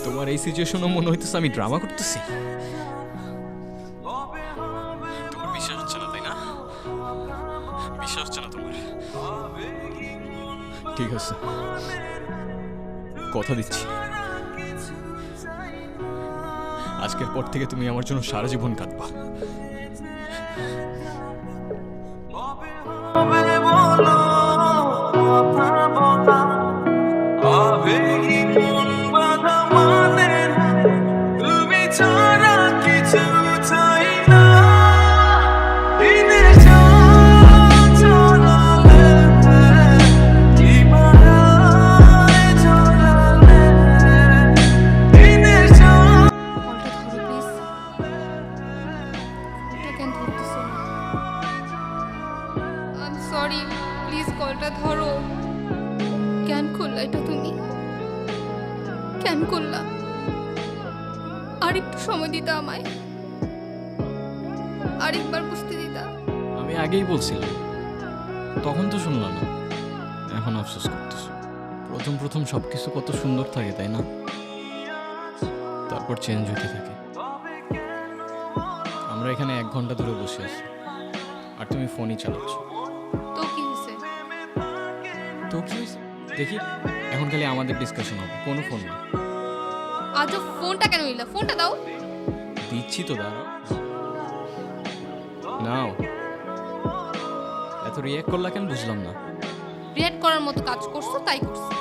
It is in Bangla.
তোমার এই সিচুয়েশনও মনে হইতেছে আমি ড্রামা করতেছি। তোমার বিশ্বাস হচ্ছে না, তাই না? বিশ্বাস হচ্ছে না তোমার? ঠিক আছে, কথা দিচ্ছি আজকের পর থেকে তুমি আমার জন্য সারা জীবন কাঁদবা। সরি, প্লিজ কলটা ধরো। কেন করলা এটা তুমি? কেন করলা? আর একটু সময় দিতা আমায়, আরেকবার বুঝতে দিতা। আমি আগেই বলছিলাম, তখন তো শুনলাম না, এখন আফসোস করতেছ। প্রথম প্রথম সবকিছু কত সুন্দর থাকে, তাই না? তারপর চেঞ্জ হতে থাকে। আমরা এখানে 1 ঘন্টা ধরে বসে আছি আর তুমি ফোনই চালাচ্ছ। তো কি হয়েছে? তো কি হয়েছে? দেখি, এখন খালি আমাদের ডিসকাশন হবে, কোনো ফোন না। আজও ফোনটা কেন নিলা? ফোনটা দাও। দিচ্ছি তো, দাঁড়াও। নাও। এত রিয়াক্ট করলা কেন বুঝলাম না। রিয়াক্ট করার মতো কাজ করছো, তাই করছি।